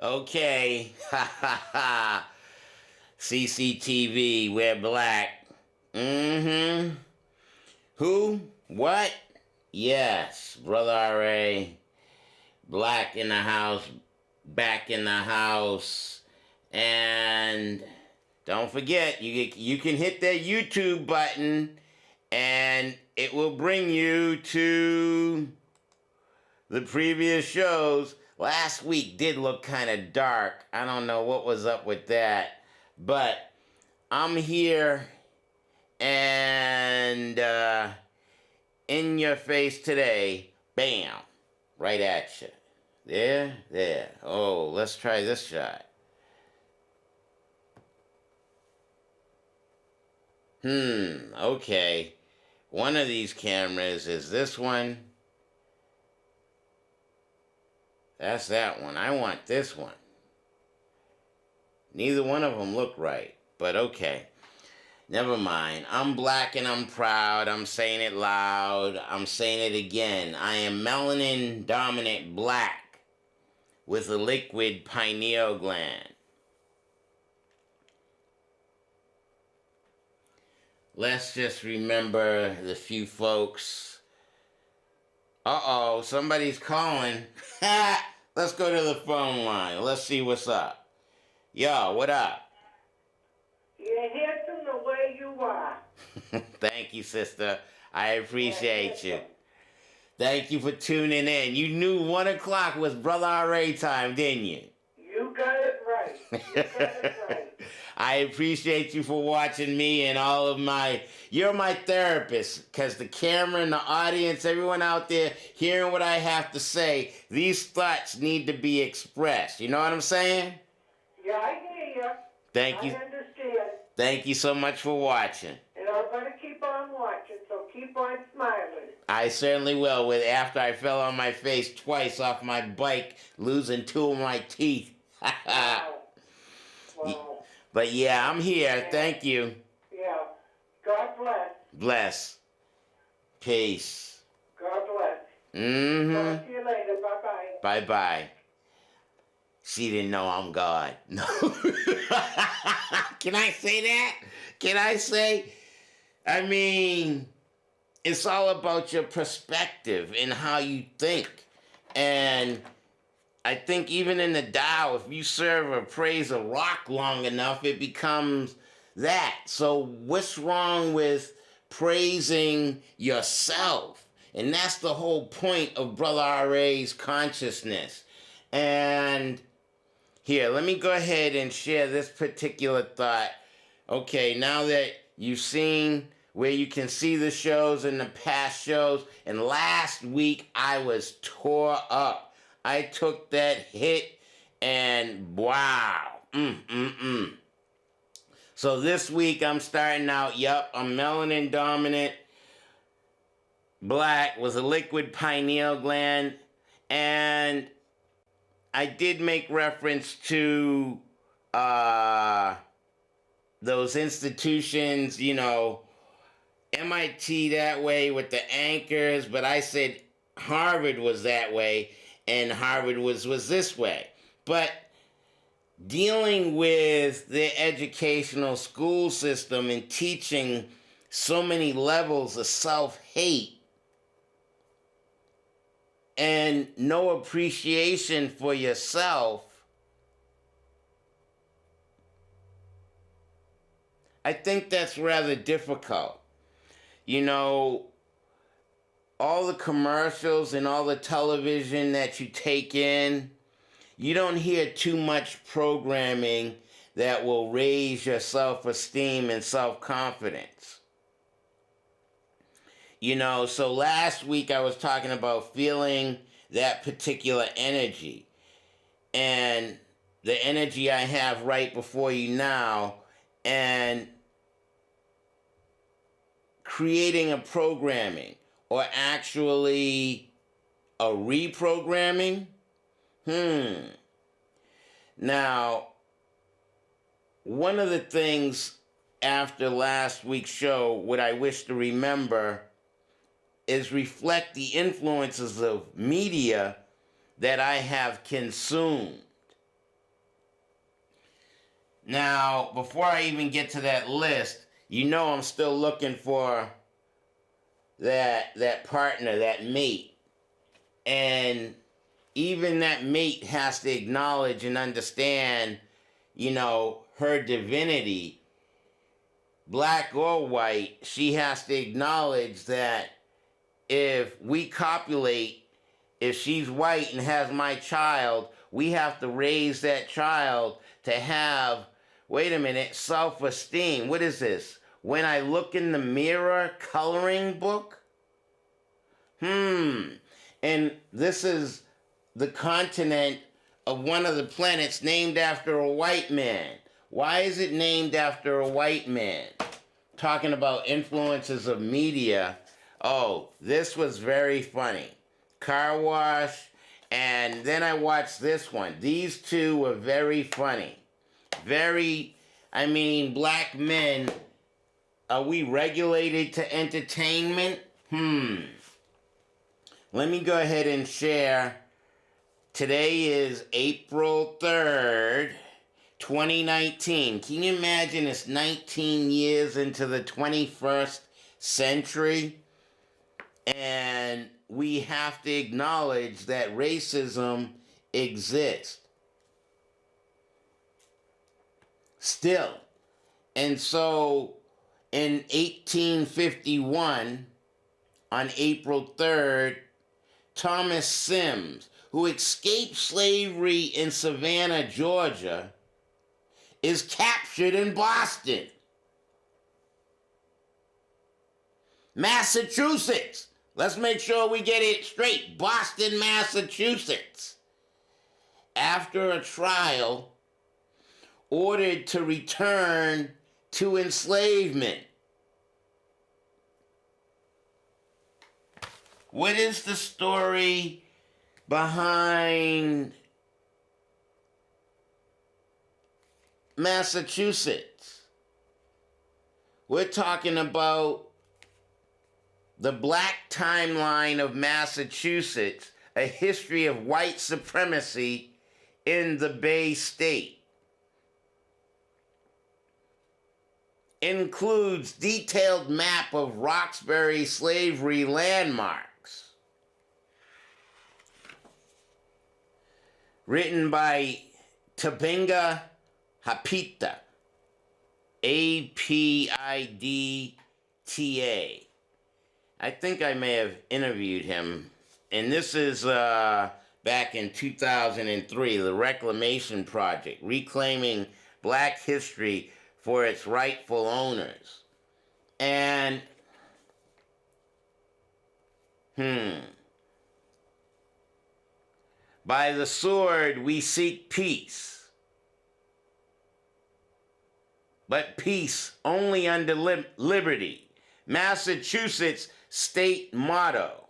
Okay. Ha ha ha. CCTV, we're black. Mm-hmm. Who? What? Yes, Brother R.A. Black in the house, back in the house. And don't forget, you can hit that YouTube button and it will bring you to the previous shows. Last week did look kind of dark. I don't know what was up with that. But I'm here and in your face today. Bam. Right at you. There. Oh, let's try this shot. Okay. One of these cameras is this one. That's that one. I want this one. Neither one of them look right, but okay. Never mind. I'm black and I'm proud. I'm saying it loud. I'm saying it again. I am melanin dominant black with a liquid pineal gland. Let's just remember the few folks. Uh-oh, somebody's calling. Let's go to the phone line. Let's see what's up. Yo, what up? You're handsome the way you are. Thank you, sister. I appreciate you. Thank you for tuning in. You knew 1 o'clock was Brother R.A. time, didn't you? You got it right. You got it right. I appreciate you for watching me and all of my... You're my therapist, because the camera and the audience, everyone out there hearing what I have to say, these thoughts need to be expressed. You know what I'm saying? Yeah, I hear you. Thank you. I understand. Thank you so much for watching. And I'm going to keep on watching, so keep on smiling. I certainly will. With after I fell on my face twice off my bike, losing 2 of my teeth. Wow. But yeah, I'm here. Thank you. Yeah. God bless. Bless. Peace. God bless. Mm-hmm. Talk to you later. Bye-bye. Bye-bye. She didn't know I'm God. No. Can I say that? Can I say? I mean, it's all about your perspective and how you think. And I think even in the Tao, if you serve or praise a rock long enough, it becomes that. So what's wrong with praising yourself? And that's the whole point of Brother R.A.'s consciousness. And here, let me go ahead and share this particular thought. Okay, now that you've seen where you can see the shows and the past shows, and last week I was tore up. I took that hit and wow. So this week I'm starting out, I'm melanin dominant, black with a liquid pineal gland, and I did make reference to those institutions, MIT that way with the anchors, but I said Harvard was that way, and Harvard was this way. But dealing with the educational school system and teaching so many levels of self-hate and no appreciation for yourself, I think that's rather difficult. All the commercials and all the television that you take in, you don't hear too much programming that will raise your self-esteem and self-confidence. So last week I was talking about feeling that particular energy. And the energy I have right before you now, and creating a programming, or actually a reprogramming. Now, one of the things after last week's show, what I wish to remember is reflect the influences of media that I have consumed. Now, before I even get to that list, you know I'm still looking for that partner, that mate. And even that mate has to acknowledge and understand, her divinity, black or white. She has to acknowledge that if we copulate, if she's white and has my child, we have to raise that child to have, wait a minute, self-esteem. What is this? When I look in the mirror, coloring book? And this is the continent of one of the planets named after a white man. Why is it named after a white man? Talking about influences of media. Oh, this was very funny. Car wash, and then I watched this one. These two were very funny. Black men, are we regulated to entertainment? Let me go ahead and share. Today is April 3rd, 2019. Can you imagine it's 19 years into the 21st century? And we have to acknowledge that racism exists. Still. And so in 1851, on April 3rd, Thomas Sims, who escaped slavery in Savannah, Georgia, is captured in Boston, Massachusetts. Let's make sure we get it straight. Boston, Massachusetts. After a trial, ordered to return to enslavement. What is the story behind Massachusetts? We're talking about the black timeline of Massachusetts, a history of white supremacy in the Bay State. Includes detailed map of Roxbury slavery landmarks. Written by Tabinga Hapita, Apidta. I think I may have interviewed him. And this is back in 2003, the Reclamation Project, reclaiming black history for its rightful owners. And, by the sword we seek peace. But peace only under liberty. Massachusetts state motto.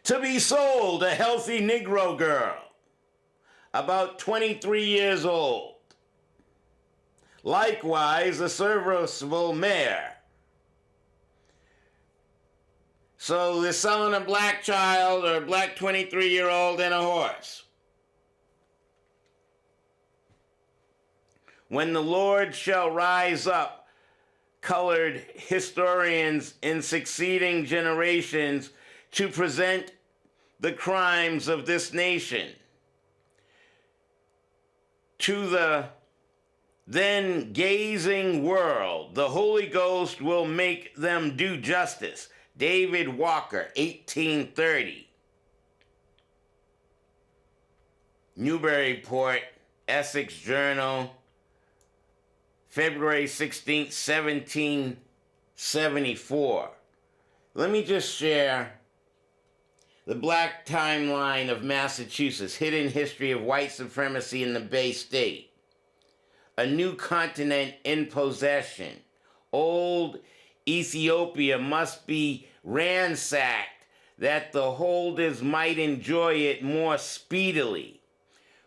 To be sold, a healthy Negro girl, about 23 years old. Likewise, a serviceable mare. So they're selling a black child or a black 23-year-old and a horse. When the Lord shall rise up, colored historians in succeeding generations to present the crimes of this nation to the then gazing world, the Holy Ghost will make them do justice. David Walker, 1830. Newburyport, Essex Journal, February 16th, 1774. Let me just share the black timeline of Massachusetts, hidden history of white supremacy in the Bay State. A new continent in possession. Old Ethiopia must be ransacked that the holders might enjoy it more speedily.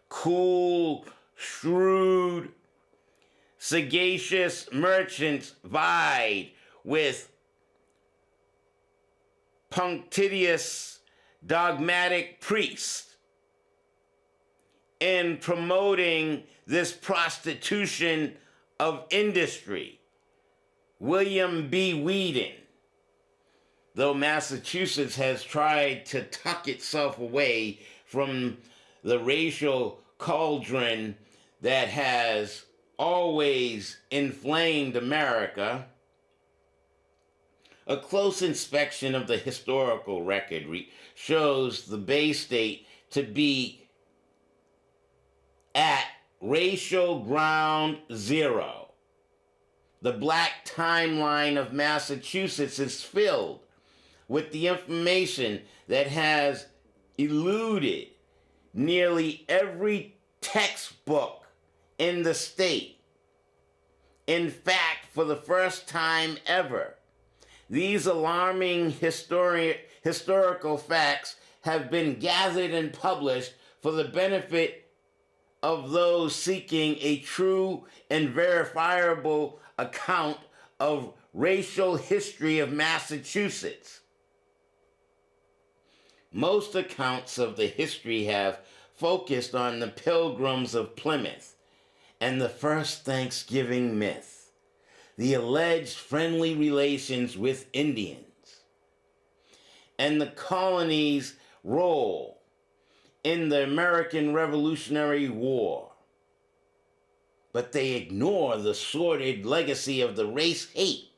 Cool, shrewd, sagacious merchants vied with punctilious, dogmatic priests in promoting this prostitution of industry. William B. Whedon, though Massachusetts has tried to tuck itself away from the racial cauldron that has always inflamed America, a close inspection of the historical record shows the Bay State to be at racial ground zero. The black timeline of Massachusetts is filled with the information that has eluded nearly every textbook in the state. In fact, for the first time ever, these alarming historical facts have been gathered and published for the benefit of those seeking a true and verifiable account of racial history of Massachusetts. Most accounts of the history have focused on the Pilgrims of Plymouth and the first Thanksgiving myth, the alleged friendly relations with Indians, and the colony's role in the American Revolutionary War. But they ignore the sordid legacy of the race hate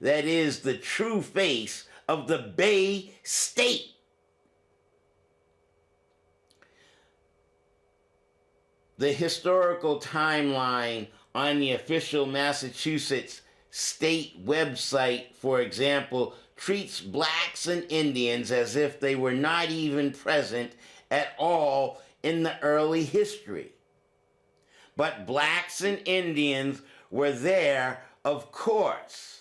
that is the true face of the Bay State. The historical timeline on the official Massachusetts state website, for example, treats blacks and Indians as if they were not even present at all in the early history. But blacks and Indians were there, of course,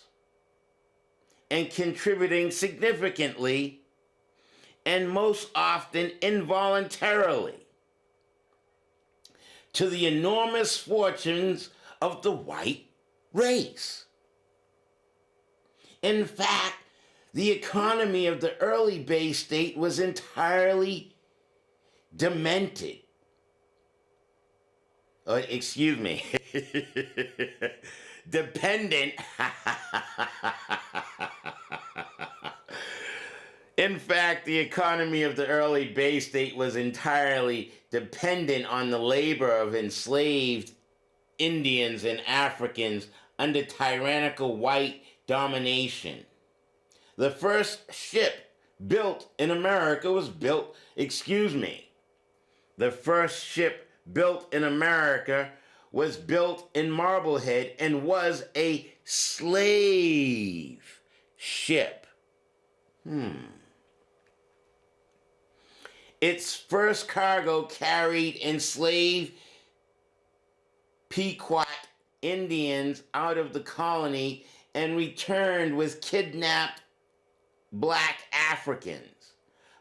and contributing significantly and most often involuntarily to the enormous fortunes of the white race. In fact, the economy of the early Bay State was entirely demented. Excuse me. Dependent. In fact, the economy of the early Bay State was entirely dependent on the labor of enslaved Indians and Africans under tyrannical white domination. The first ship built in America was built, the first ship built in America was built in Marblehead and was a slave ship. Its first cargo carried enslaved Pequot Indians out of the colony and returned with kidnapped black Africans.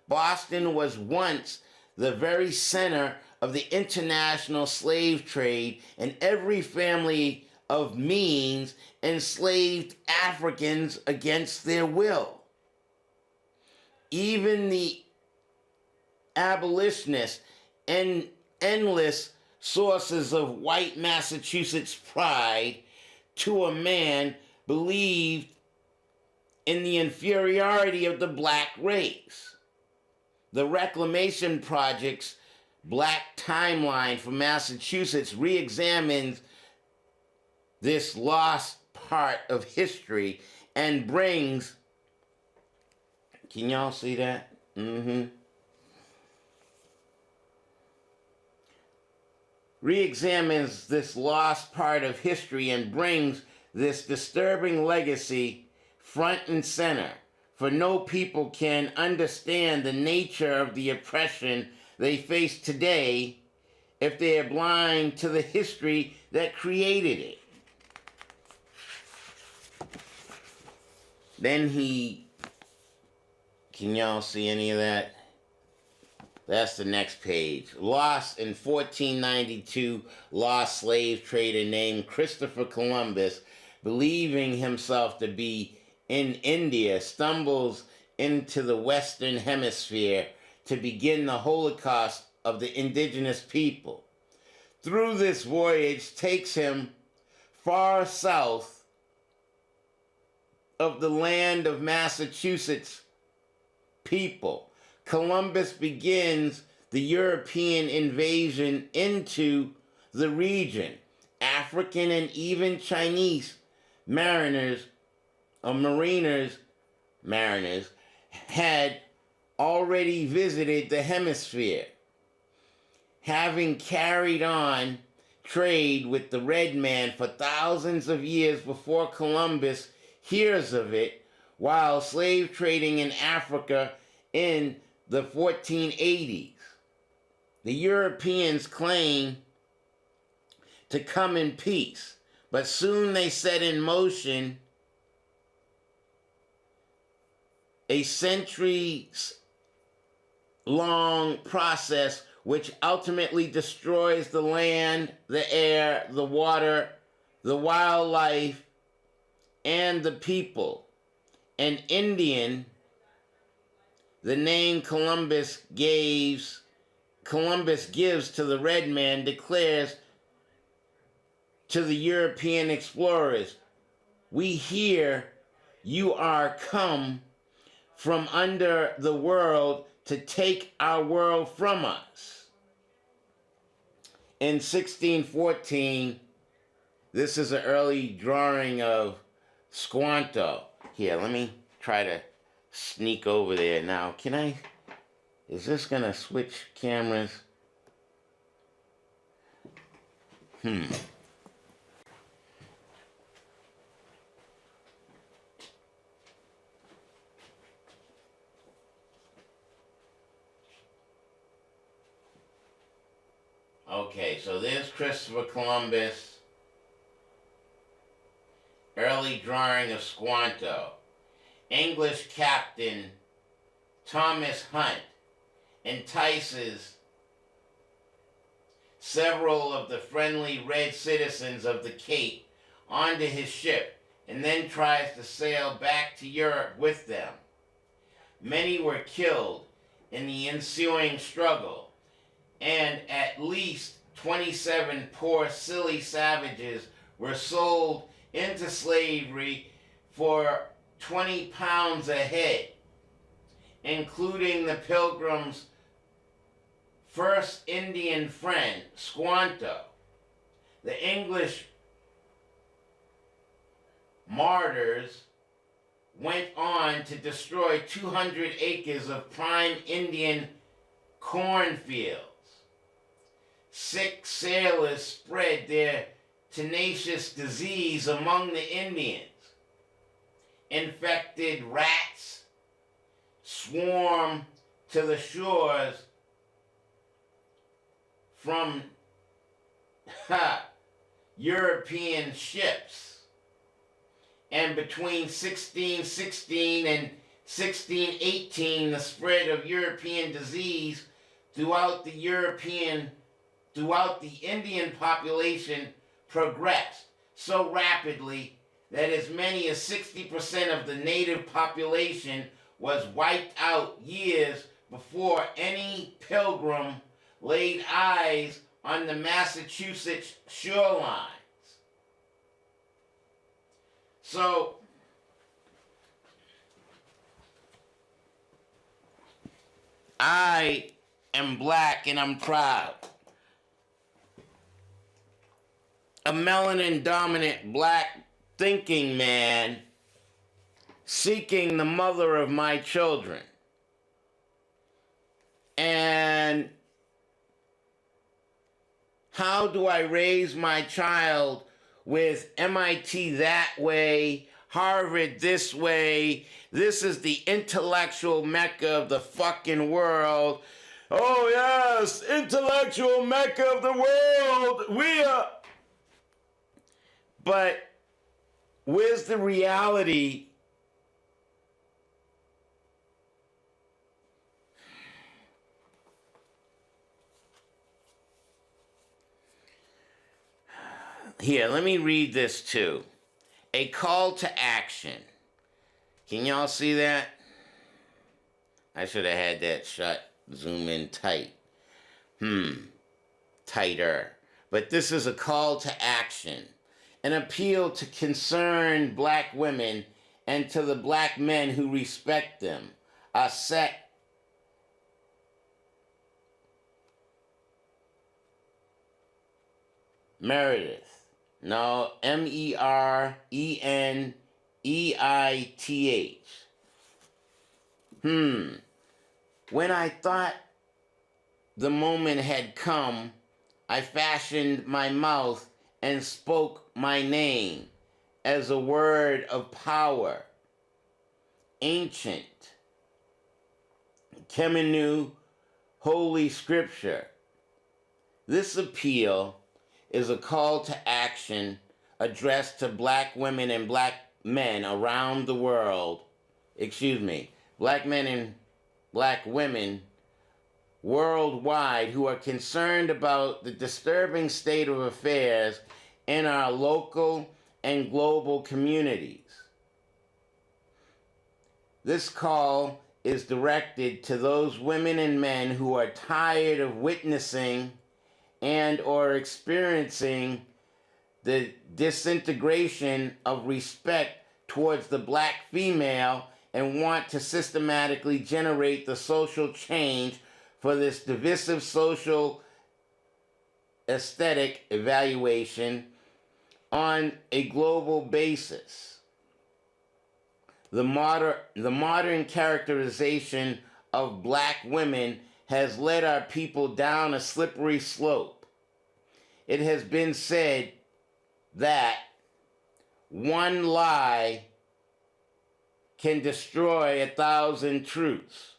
Boston was once the very center of the international slave trade, and every family of means enslaved Africans against their will. Even the abolitionists and endless sources of white Massachusetts pride to a man believed in the inferiority of the black race. The Reclamation Project's Black Timeline for Massachusetts re-examines this lost part of history and brings, can y'all see that? Re-examines this lost part of history and brings this disturbing legacy front and center, for no people can understand the nature of the oppression they face today if they are blind to the history that created it. Then can y'all see any of that? That's the next page. Lost in 1492, lost slave trader named Christopher Columbus, believing himself to be in India, stumbles into the Western Hemisphere to begin the Holocaust of the indigenous people. Through this voyage takes him far south of the land of Massachusetts people. Columbus begins the European invasion into the region. African and even Chinese mariners had already visited the hemisphere, having carried on trade with the red man for thousands of years before Columbus hears of it, while slave trading in Africa in the 1480s. The Europeans claim to come in peace, but soon they set in motion a centuries-long process which ultimately destroys the land, the air, the water, the wildlife, and the people. An Indian, the name Columbus gives to the red man, declares to the European explorers, "We hear you are come from under the world to take our world from us." In 1614, this is an early drawing of Squanto. Here, let me try to sneak over there now. Is this gonna switch cameras? Okay, so there's Christopher Columbus. Early drawing of Squanto. English Captain Thomas Hunt entices several of the friendly red citizens of the Cape onto his ship and then tries to sail back to Europe with them. Many were killed in the ensuing struggle, and at least 27 poor silly savages were sold into slavery for 20 pounds a head, including the Pilgrim's first Indian friend, Squanto. The English martyrs went on to destroy 200 acres of prime Indian cornfields. Sick sailors spread their tenacious disease among the Indians. Infected rats swarm to the shores from European ships. And between 1616 and 1618, the spread of European disease throughout the Indian population progressed so rapidly that as many as 60% of the native population was wiped out years before any pilgrim laid eyes on the Massachusetts shorelines. So, I am black and I'm proud. A melanin dominant black thinking man seeking the mother of my children. And how do I raise my child with MIT that way, Harvard this way? This is the intellectual mecca of the fucking world. Oh yes, intellectual mecca of the world. We are. But where's the reality? Here, let me read this too. A call to action. Can y'all see that? I should have had that shot zoom in tight. tighter. But this is a call to action, an appeal to concerned black women and to the black men who respect them. A set Meredith. No, Mereneith. When I thought the moment had come, I fashioned my mouth and spoke my name as a word of power. Ancient, Kemenu, Holy Scripture. This appeal is a call to action addressed to black women and black men around the world. Black men and black women worldwide who are concerned about the disturbing state of affairs in our local and global communities. This call is directed to those women and men who are tired of witnessing and or experiencing the disintegration of respect towards the black female and want to systematically generate the social change for this divisive social aesthetic evaluation on a global basis. The modern characterization of black women has led our people down a slippery slope. It has been said that one lie can destroy 1,000 truths.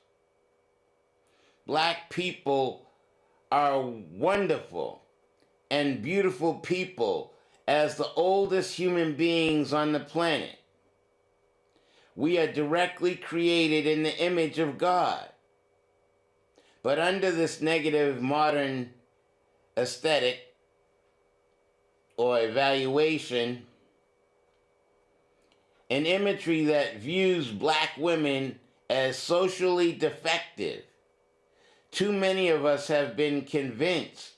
Black people are wonderful and beautiful people as the oldest human beings on the planet. We are directly created in the image of God. But under this negative modern aesthetic or evaluation, an imagery that views black women as socially defective, too many of us have been convinced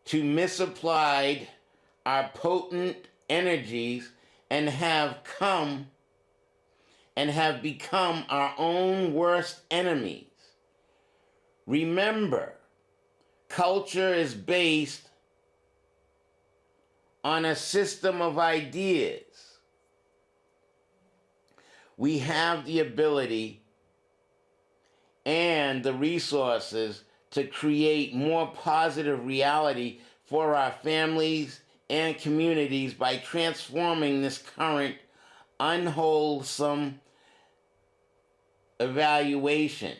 to misapplied our potent energies and have become our own worst enemies. Remember, culture is based on a system of ideas. We have the ability and the resources to create more positive reality for our families and communities by transforming this current unwholesome evaluation.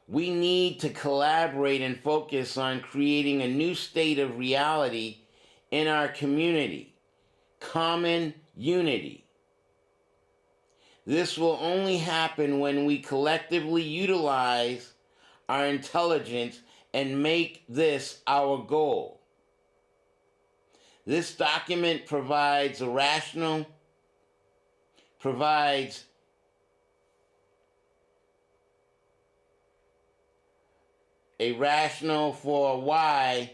We need to collaborate and focus on creating a new state of reality in our community, common unity. This will only happen when we collectively utilize our intelligence and make this our goal. This document provides a rationale for why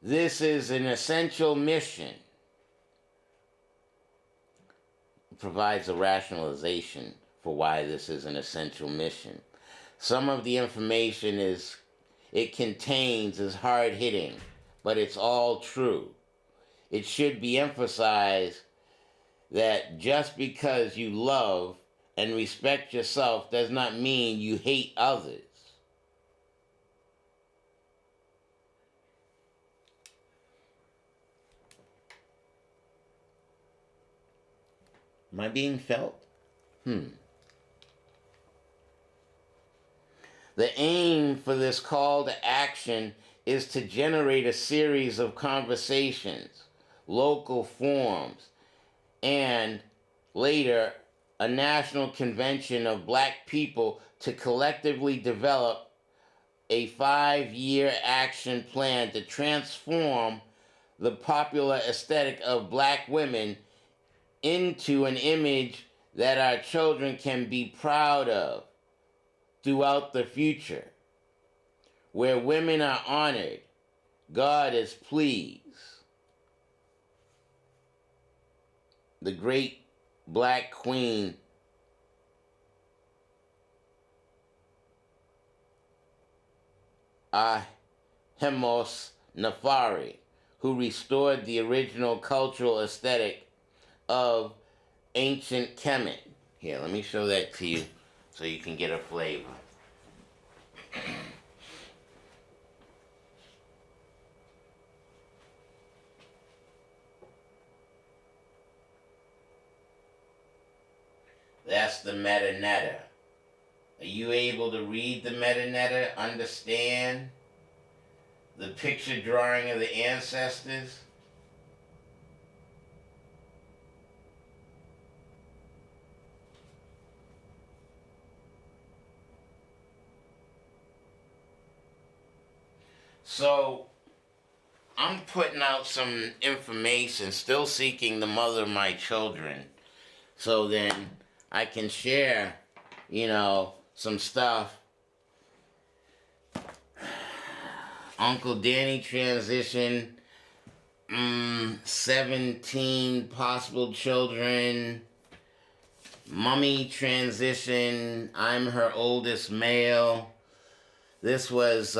this is an essential mission. It provides a rationalization for why this is an essential mission. Some of the information it contains is hard-hitting, but it's all true. It should be emphasized that just because you love and respect yourself does not mean you hate others. Am I being felt? The aim for this call to action is to generate a series of conversations, local forums, and later a national convention of black people to collectively develop a 5-year action plan to transform the popular aesthetic of black women into an image that our children can be proud of. throughout the future, where women are honored, God is pleased. The great black queen Ahemos Nefari, who restored the original cultural aesthetic of ancient Kemet. Here, let me show that to you so you can get a flavor. That's the metanetta. Are you able to read the metanetta, understand the picture drawing of the ancestors? So, I'm putting out some information, still seeking the mother of my children, so then I can share, some stuff. Uncle Danny transition, 17 possible children. Mummy transition, I'm her oldest male. This was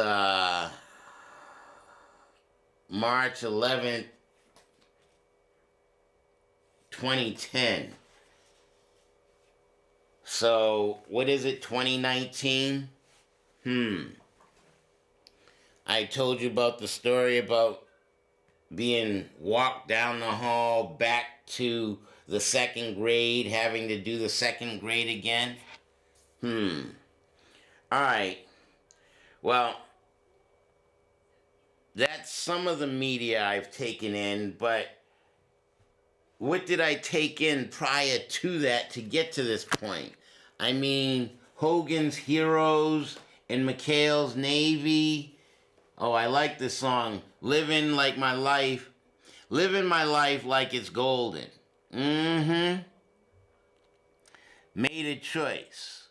March 11th, 2010. So, what is it, 2019? I told you about the story about being walked down the hall back to the second grade, having to do the second grade again. Alright. Well, that's some of the media I've taken in, but what did I take in prior to that to get to this point? I mean, Hogan's Heroes and McHale's Navy. Oh, I like this song. Living my life like it's golden. Made a choice.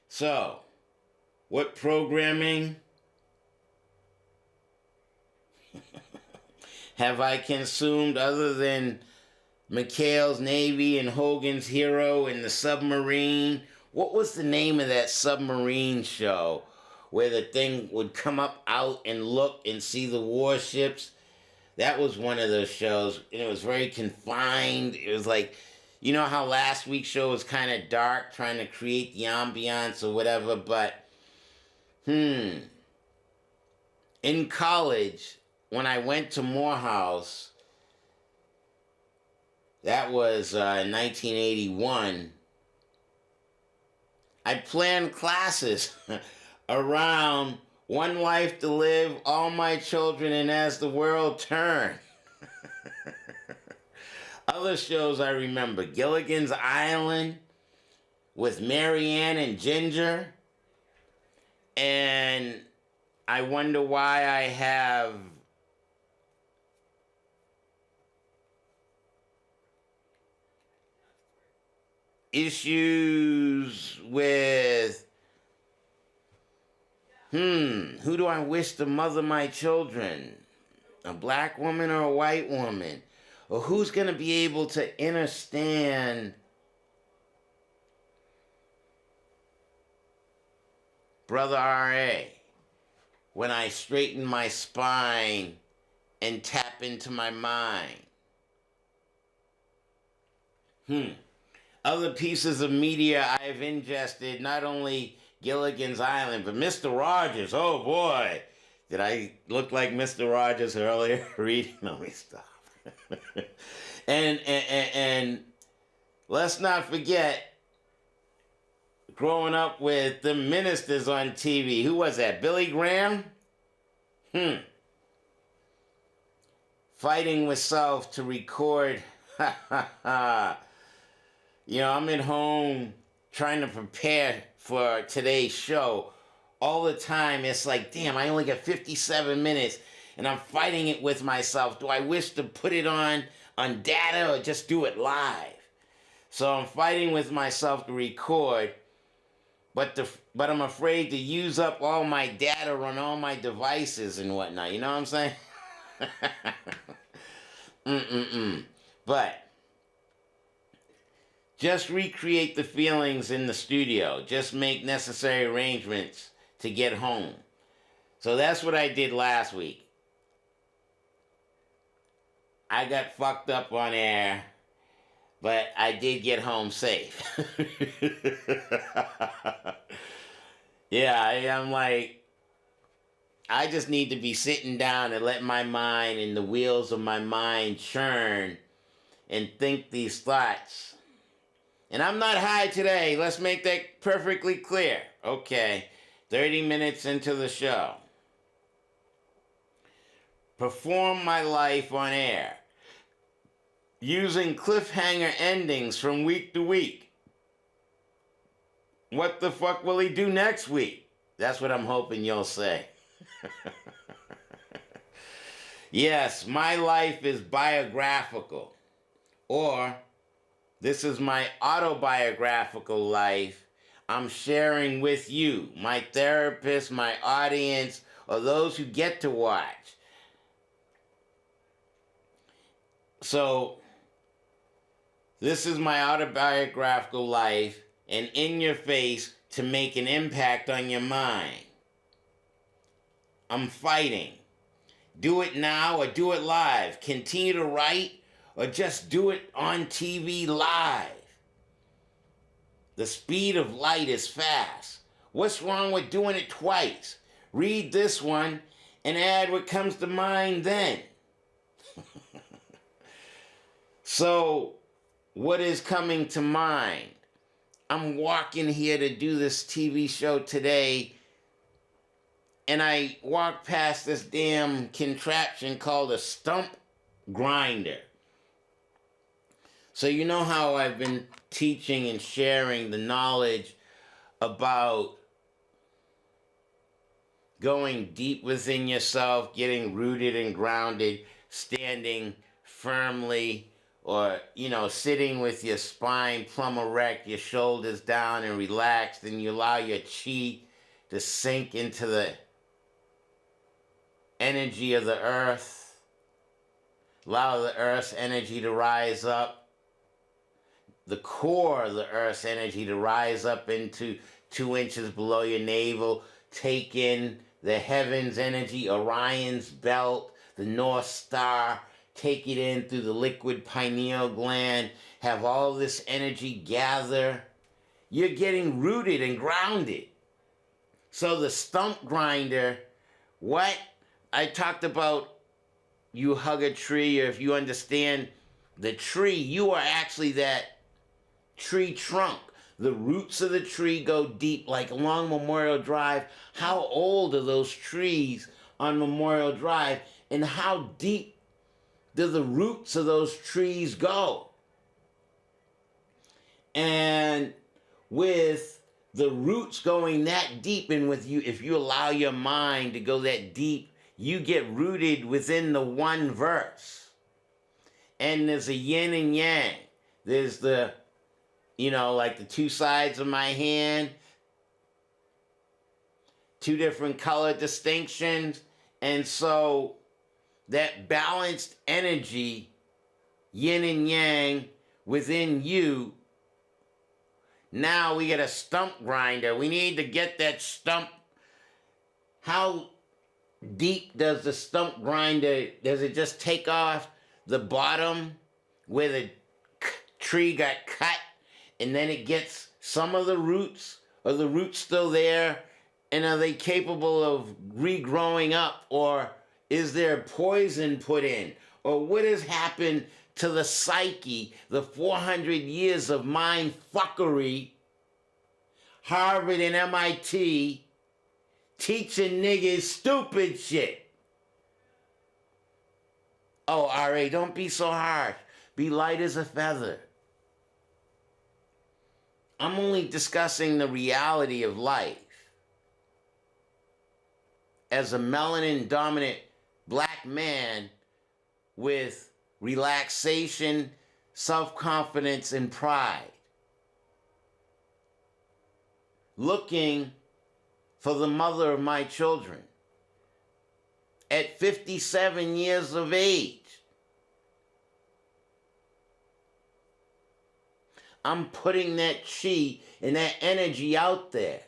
So, what programming have I consumed other than McHale's Navy and Hogan's Hero and the submarine? What was the name of that submarine show where the thing would come up out and look and see the warships? That was one of those shows, and it was very confined. It was like, you know how last week's show was kind of dark, trying to create the ambiance or whatever, but, in college, when I went to Morehouse, that was 1981, I planned classes around One Life to Live, All My Children, and As the World Turned. Other shows I remember, Gilligan's Island with Marianne and Ginger, and I wonder why I have issues with who do I wish to mother my children? A black woman or a white woman? Or who's going to be able to understand Brother R.A. when I straighten my spine and tap into my mind? Other pieces of media I've ingested, not only Gilligan's Island, but Mr. Rogers. Oh boy, did I look like Mr. Rogers earlier? Reading? No, let me stop. and let's not forget growing up with the ministers on TV. Who was that? Billy Graham? Fighting with self to record. I'm at home trying to prepare for today's show. All the time, it's like, damn, I only got 57 minutes, and I'm fighting it with myself. Do I wish to put it on data or just do it live? So I'm fighting with myself to record, but I'm afraid to use up all my data on all my devices and whatnot. You know what I'm saying? Mm-mm-mm. But just recreate the feelings in the studio. Just make necessary arrangements to get home. So that's what I did last week. I got fucked up on air, but I did get home safe. Yeah, I'm like, I just need to be sitting down and let my mind and the wheels of my mind churn and think these thoughts. And I'm not high today. Let's make that perfectly clear. Okay, 30 minutes into the show. Perform my life on air using cliffhanger endings from week to week. What the fuck will he do next week? That's what I'm hoping you'll say. Yes, my life is biographical. Or, this is my autobiographical life I'm sharing with you, my therapist, my audience, or those who get to watch. So, this is my autobiographical life, and in your face to make an impact on your mind. I'm fighting. Do it now or do it live. Continue to write or just do it on TV live. The speed of light is fast. What's wrong with doing it twice? Read this one and add what comes to mind then. So, what is coming to mind? I'm walking here to do this TV show today, and I walked past this damn contraption called a stump grinder. So you know how I've been teaching and sharing the knowledge about going deep within yourself, getting rooted and grounded, standing firmly, or, sitting with your spine plumb erect, your shoulders down and relaxed, and you allow your chi to sink into the energy of the earth. Allow the earth's energy to rise up. The core of the earth's energy to rise up into 2 inches below your navel. Take in the heavens energy, Orion's belt, the North Star. Take it in through the liquid pineal gland. Have all this energy gather. You're getting rooted and grounded. So the stump grinder, what I talked about, you hug a tree, or if you understand the tree, you are actually that tree trunk. The roots of the tree go deep, like along Memorial Drive. How old are those trees on Memorial Drive? And how deep do the roots of those trees go? And with the roots going that deep, and with you, if you allow your mind to go that deep, you get rooted within the one verse. And there's a yin and yang. There's the, like the two sides of my hand, two different color distinctions. And so that balanced energy, yin and yang, within you, now we get a stump grinder. We need to get that stump. How deep does the stump grinder, does it just take off the bottom where the tree got cut, and then it gets some of the roots? Are the roots still there? And are they capable of regrowing up? Or is there poison put in? Or what has happened to the psyche, the 400 years of mind fuckery, Harvard and MIT, teaching niggas stupid shit? Oh, R.A., don't be so harsh. Be light as a feather. I'm only discussing the reality of life. As a melanin dominant black man with relaxation, self-confidence, and pride. looking for the mother of my children at 57 years of age. I'm putting that chi and that energy out there.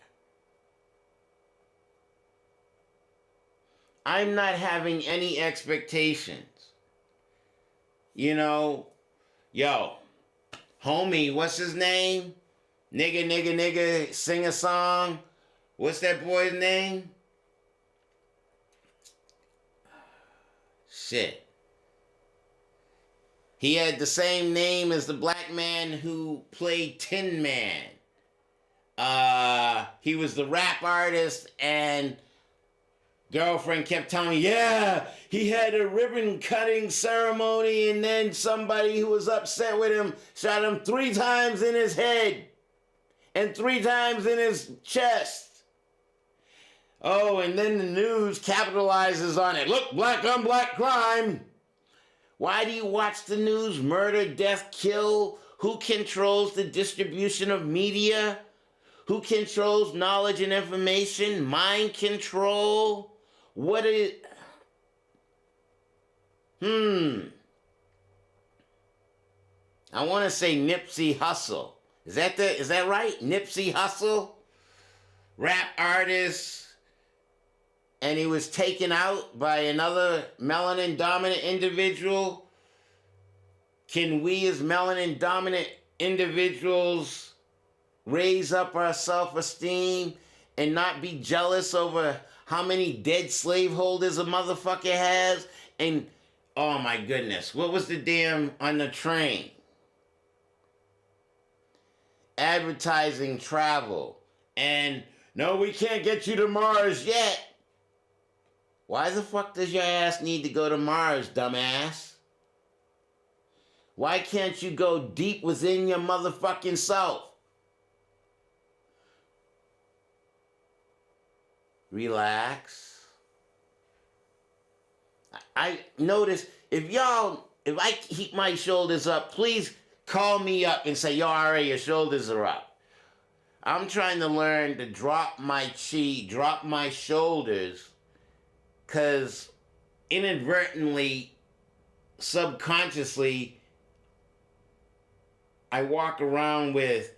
I'm not having any expectations. You know, yo, homie, what's his name? Nigga, sing a song. What's that boy's name? Shit. He had the same name as the black man who played Tin Man. He was the rap artist, and girlfriend kept telling me, yeah, he had a ribbon cutting ceremony, and then somebody who was upset with him shot him 3 times in his head and 3 times in his chest. Oh, and then the news capitalizes on it. Look, black on black crime. Why do you watch the news? Murder, death, kill? Who controls the distribution of media? Who controls knowledge and information? Mind control? What is... I want to say Nipsey Hussle. Is that right? Nipsey Hussle? Rap artist. And he was taken out by another melanin dominant individual. Can we as melanin dominant individuals raise up our self-esteem and not be jealous over how many dead slaveholders a motherfucker has? And oh my goodness, what was the damn on the train? Advertising travel. And no, we can't get you to Mars yet. Why the fuck does your ass need to go to Mars, dumbass? Why can't you go deep within your motherfucking self? Relax. I notice if I keep my shoulders up, please call me up and say, yo, Ari, your shoulders are up. I'm trying to learn to drop my chi, drop my shoulders, because inadvertently, subconsciously, I walk around with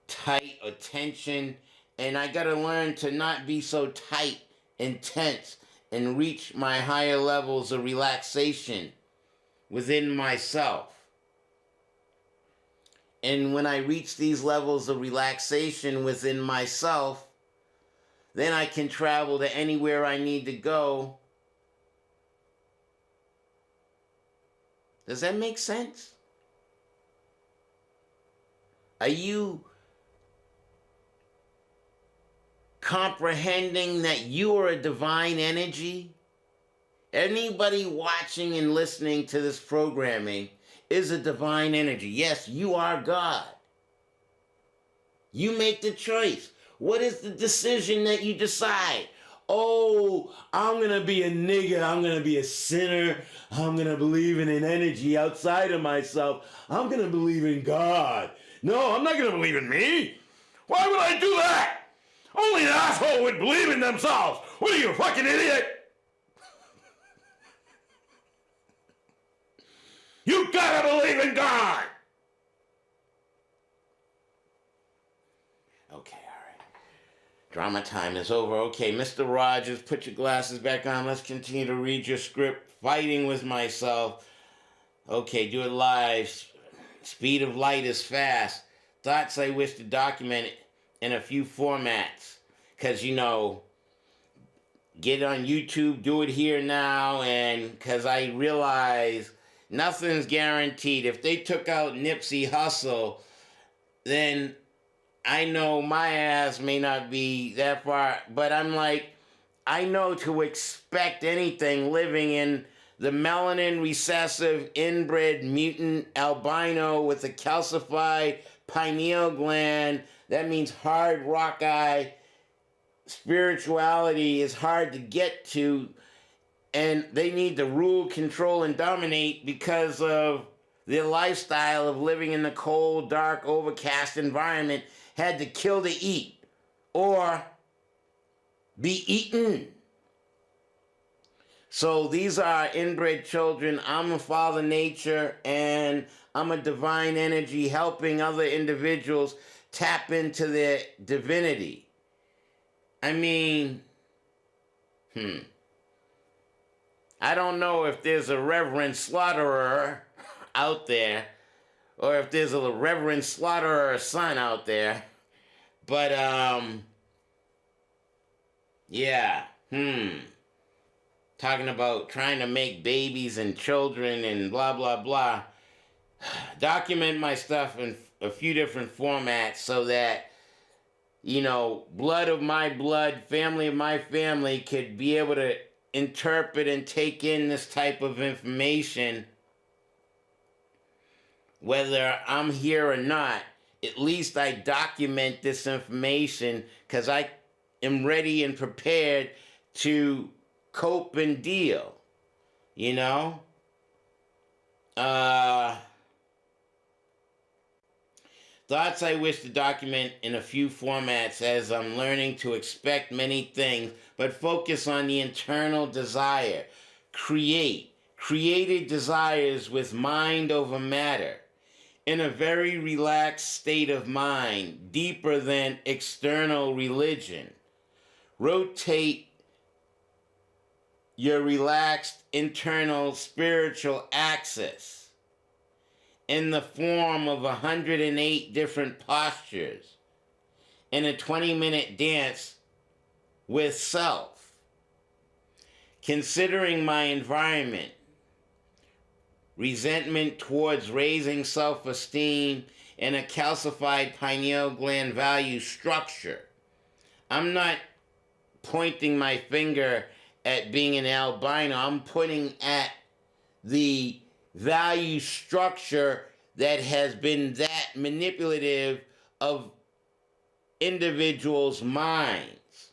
tight or tension, and I gotta learn to not be so tight and tense and reach my higher levels of relaxation within myself. And when I reach these levels of relaxation within myself, then I can travel to anywhere I need to go. Does that make sense? Are you comprehending that you are a divine energy? Anybody watching and listening to this programming is a divine energy. Yes, you are God. You make the choice. What is the decision that you decide? Oh, I'm going to be a nigga. I'm going to be a sinner. I'm going to believe in an energy outside of myself. I'm going to believe in God. No, I'm not going to believe in me. Why would I do that? Only an asshole would believe in themselves. What are you, a fucking idiot? You gotta believe in God. Okay, all right. Drama time is over. Okay, Mr. Rogers, put your glasses back on. Let's continue to read your script. Fighting with myself. Okay, do it live. Speed of light is fast. Thoughts I wish to document in a few formats. Because, you know, get on YouTube, do it here now. And because I realize nothing's guaranteed. If they took out Nipsey Hussle, then I know my ass may not be that far, but I'm like, I know to expect anything living in the melanin recessive inbred mutant albino with a calcified pineal gland. That means hard rock eye. Spirituality is hard to get to, and they need to rule, control, and dominate because of their lifestyle of living in the cold, dark, overcast environment. Had to kill to eat. or be eaten. So these are inbred children. I'm a Father Nature, and I'm a divine energy helping other individuals tap into their divinity. I mean, I don't know if there's a Reverend Slaughterer out there, or if there's a Reverend Slaughterer son out there, but yeah, talking about trying to make babies and children and blah blah blah. Document my stuff in a few different formats so that, you know, blood of my blood, family of my family could be able to interpret and take in this type of information, whether I'm here or not. At least I document this information because I am ready and prepared to cope and deal, you know? Thoughts I wish to document in a few formats as I'm learning to expect many things, but focus on the internal desire. Created desires with mind over matter. In a very relaxed state of mind, deeper than external religion. Rotate your relaxed internal spiritual axis in the form of 108 different postures in a 20-minute dance with self. Considering my environment, resentment towards raising self-esteem, and a calcified pineal gland value structure. I'm not pointing my finger at being an albino. I'm pointing at the value structure that has been that manipulative of individuals' minds.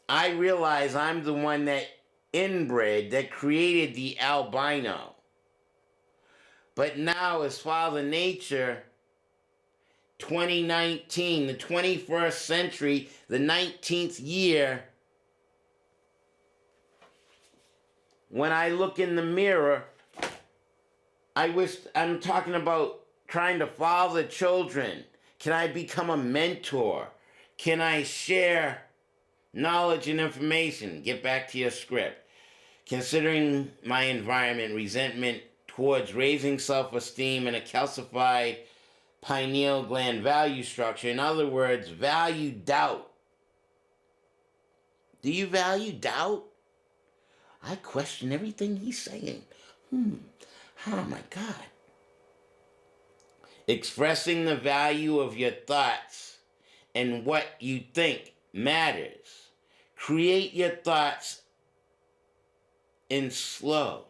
I realize I'm the one that inbred, that created the albino. But now, as Father Nature, 2019, the 21st century, the 19th year, when I look in the mirror, I'm talking about trying to father children. Can I become a mentor? Can I share knowledge and information? Get back to your script. Considering my environment, resentment towards raising self-esteem, and a calcified pineal gland value structure. In other words, value doubt. Do you value doubt? I question everything he's saying. Oh my God. Expressing the value of your thoughts and what you think matters. Create your thoughts in slow,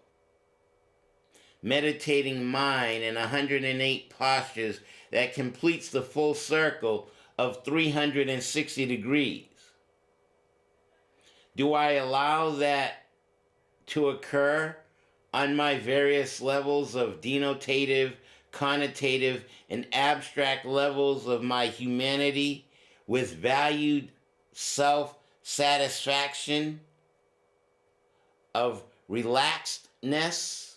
meditating mind in 108 postures that completes the full circle of 360 degrees. Do I allow that to occur on my various levels of denotative, connotative, and abstract levels of my humanity with valued self-satisfaction, of relaxedness,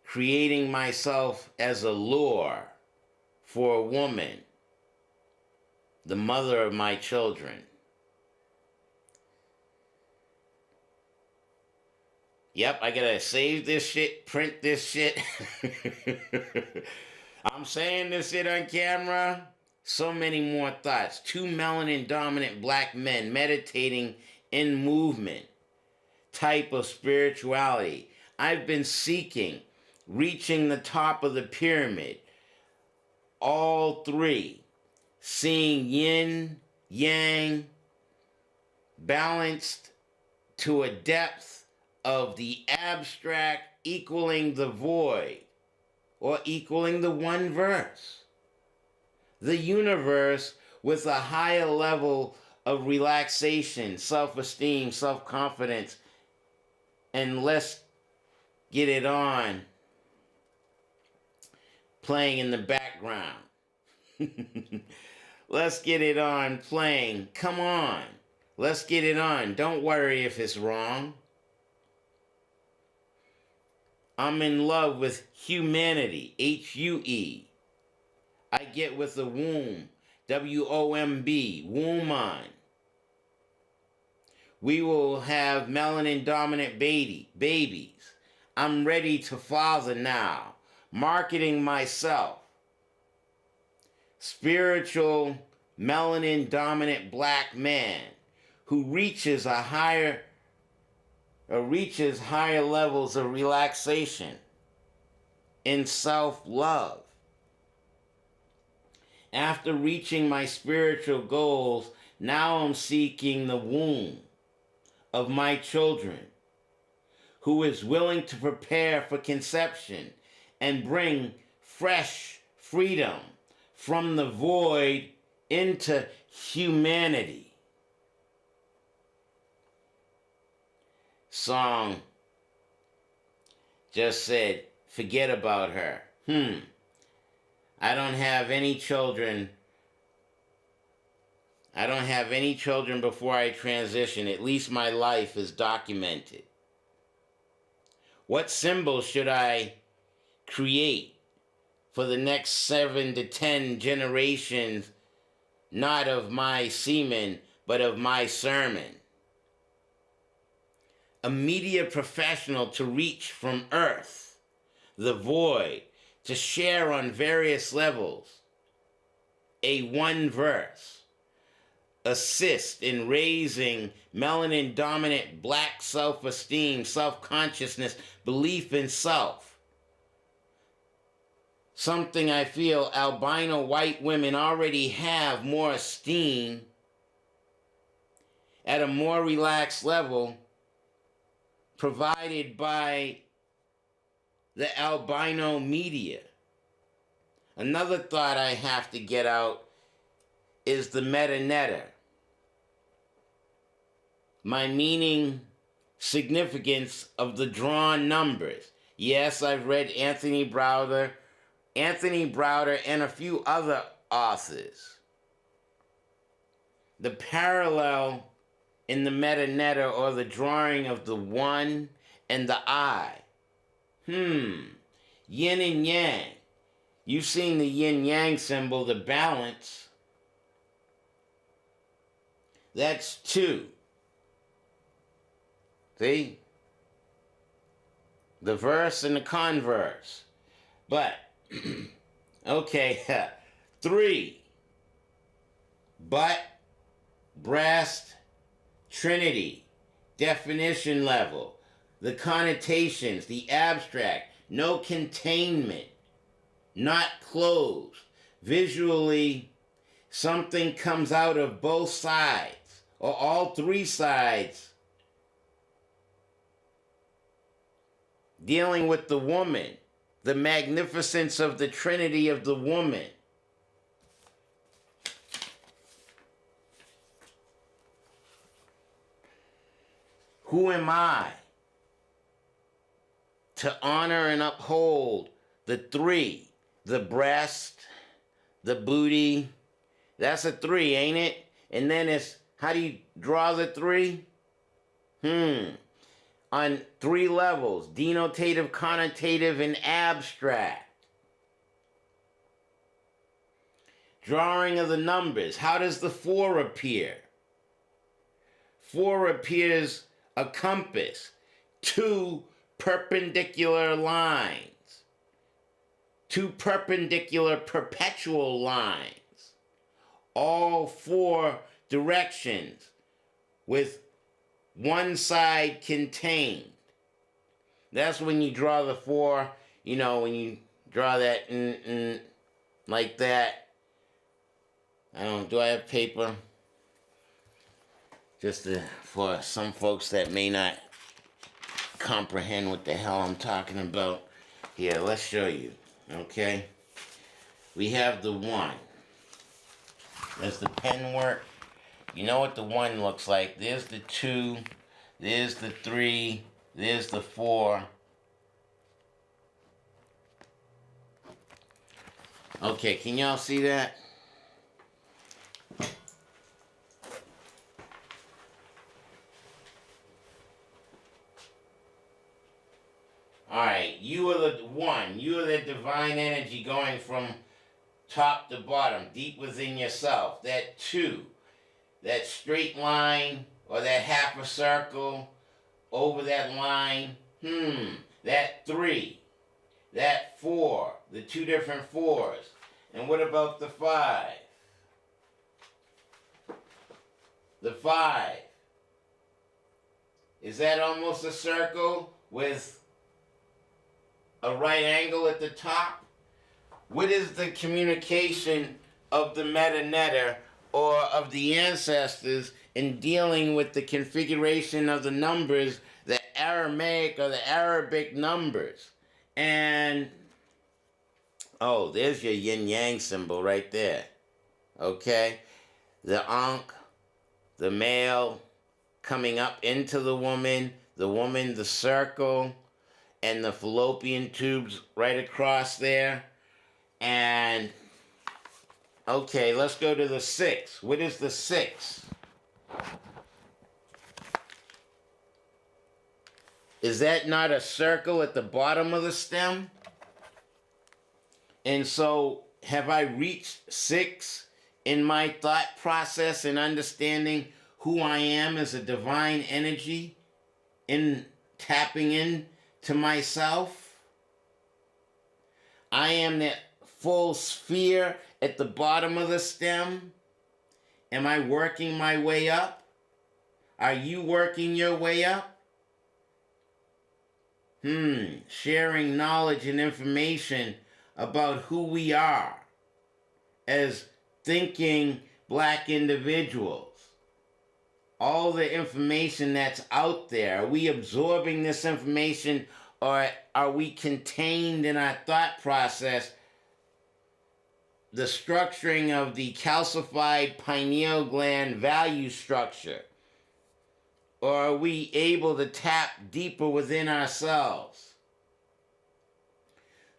creating myself as a lure for a woman, the mother of my children. Yep, I gotta save this shit, print this shit. I'm saying this shit on camera. So many more thoughts. 2 melanin dominant black men meditating in movement. Type of spirituality I've been seeking, reaching the top of the pyramid. All three. Seeing yin, yang, balanced to a depth of the abstract equaling the void, or equaling the one verse. The universe with a higher level of relaxation, self-esteem, self-confidence, and let's get it on playing in the background. Let's get it on playing. Come on. Let's get it on. Don't worry if it's wrong. I'm in love with humanity. H-U-E. I get with the womb. W-O-M-B. Woman. We will have melanin dominant babies. I'm ready to father now. Marketing myself. Spiritual melanin dominant black man who reaches higher levels of relaxation in self-love. After reaching my spiritual goals, now I'm seeking the womb of my children, who is willing to prepare for conception and bring fresh freedom from the void into humanity. Song just said, forget about her. I don't have any children. I don't have any children before I transition. At least my life is documented. What symbols should I create for the next 7 to 10 generations, not of my semen, but of my sermon? A media professional to reach from earth, the void, to share on various levels. A one verse. Assist in raising melanin dominant black self-esteem, self-consciousness, belief in self. Something I feel albino white women already have more esteem at a more relaxed level provided by the albino media. Another thought I have to get out is the meta-netta. My meaning, significance of the drawn numbers. Yes, I've read Anthony Browder, and a few other authors. The parallel in the meta-netta, or the drawing of the one and the I. Yin and yang. You've seen the yin-yang symbol, the balance. That's 2. See? The verse and the converse. But, okay, 3. Butt, breast, Trinity, definition level, the connotations, the abstract, no containment, not closed. Visually, something comes out of both sides, or all 3 sides. Dealing with the woman, the magnificence of the Trinity of the woman. Who am I to honor and uphold the 3? The breast, the booty. That's a 3, ain't it? And then it's, how do you draw the 3? On 3 levels, denotative, connotative, and abstract. Drawing of the numbers. How does the 4 appear? 4 appears a compass, 2 perpendicular lines, 2 perpendicular perpetual lines, all 4 directions with one side contained. That's when you draw the 4, when you draw that like that. Do I have paper? Just for some folks that may not comprehend what the hell I'm talking about. Here, let's show you, okay? We have the 1. There's the pen work. You know what the 1 looks like. There's the 2, there's the 3, there's the 4. Okay, can y'all see that? Alright, you are the one. You are the divine energy going from top to bottom, deep within yourself. That 2, that straight line or that half a circle over that line. That 3, that 4, the 2 different 4s. And what about the 5? The 5. Is that almost a circle with a right angle at the top? What is the communication of the meta-netter or of the ancestors in dealing with the configuration of the numbers, the Aramaic or the Arabic numbers? And, oh, there's your yin-yang symbol right there. Okay? The Ankh, the male coming up into the woman, the circle, and the fallopian tubes right across there. And, okay, let's go to the 6. What is the 6? Is that not a circle at the bottom of the stem? And so, have I reached 6 in my thought process and understanding who I am as a divine energy in tapping in to myself? I am that full sphere at the bottom of the stem. Am I working my way up? Are you working your way up? Sharing knowledge and information about who we are as thinking black individuals. All the information that's out there, are we absorbing this information, or are we contained in our thought process, the structuring of the calcified pineal gland value structure? Or are we able to tap deeper within ourselves?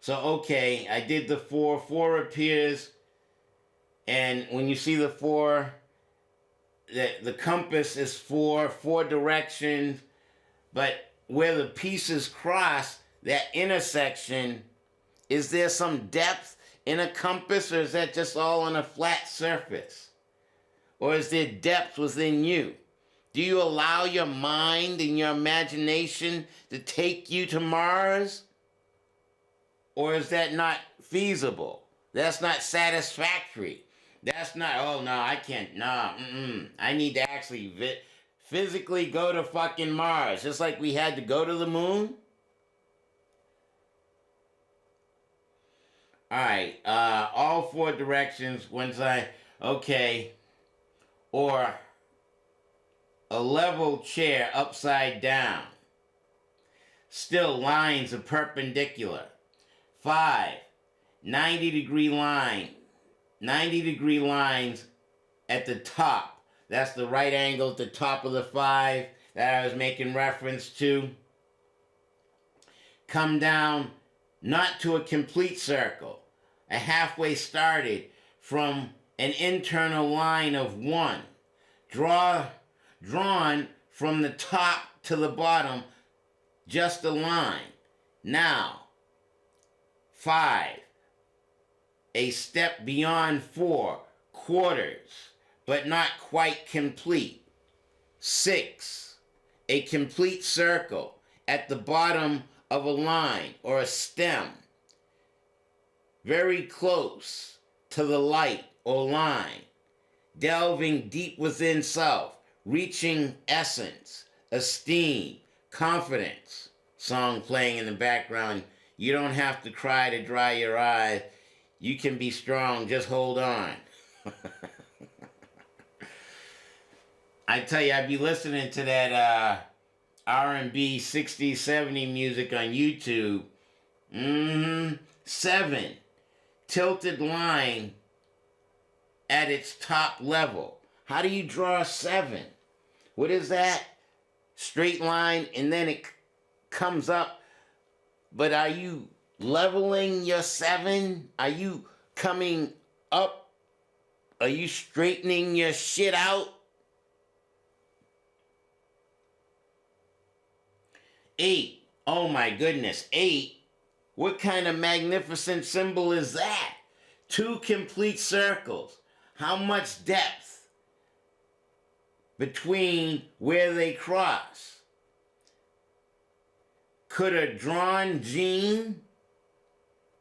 So, okay, I did the 4. 4 appears, and when you see the 4, the compass is 4 directions, but where the pieces cross, that intersection, is there some depth in a compass, or is that just all on a flat surface? Or is there depth within you? Do you allow your mind and your imagination to take you to Mars? Or is that not feasible? That's not satisfactory. That's not, oh no, I can't, no, I need to actually physically go to fucking Mars, just like we had to go to the moon. Alright, all 4 directions, okay, or a level chair upside down. Still lines are perpendicular. 5, 90-degree line. 90-degree lines at the top. That's the right angle at the top of the 5 that I was making reference to. Come down, not to a complete circle. A halfway started from an internal line of 1. Drawn from the top to the bottom, just a line. Now, 5, a step beyond 4, quarters, but not quite complete. 6, a complete circle at the bottom of a line or a stem, very close to the light or line, delving deep within self, reaching essence, esteem, confidence. Song playing in the background. You don't have to cry to dry your eyes. You can be strong, just hold on. I tell you, I'd be listening to that R&B 60s, 70s music on YouTube. 7, tilted line at its top level. How do you draw a 7? What is that? Straight line, and then it comes up. But are you leveling your 7? Are you coming up? Are you straightening your shit out? 8, Oh my goodness, 8? What kind of magnificent symbol is that? 2 complete circles. How much depth between where they cross? Could a drawn gene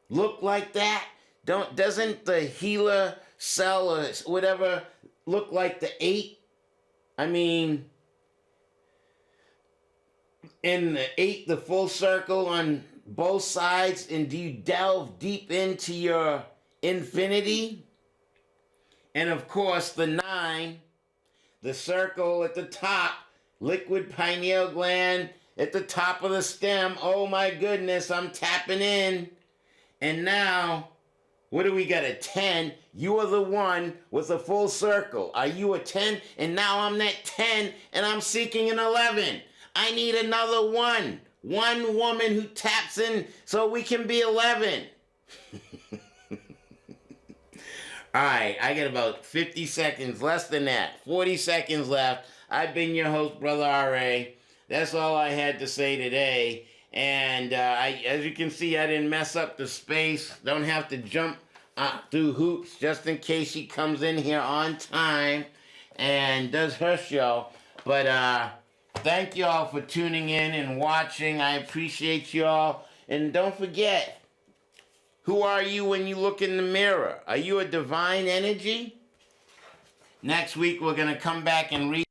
look like that? Doesn't the HeLa cell or whatever look like the 8? I mean, in the 8, the full circle on both sides, and do you delve deep into your infinity? And of course, the 9, the circle at the top, liquid pineal gland at the top of the stem. Oh my goodness, I'm tapping in. And now, what do we got? A 10. You are the one with a full circle. Are you a 10? And now I'm that 10 and I'm seeking an 11. I need another 1. One woman who taps in so we can be 11. All right, I got about 50 seconds, less than that. 40 seconds left. I've been your host, Brother R.A. That's all I had to say today. And as you can see, I didn't mess up the space. Don't have to jump through hoops just in case she comes in here on time and does her show. But thank you all for tuning in and watching. I appreciate you all. And don't forget, who are you when you look in the mirror? Are you a divine energy? Next week, we're going to come back and read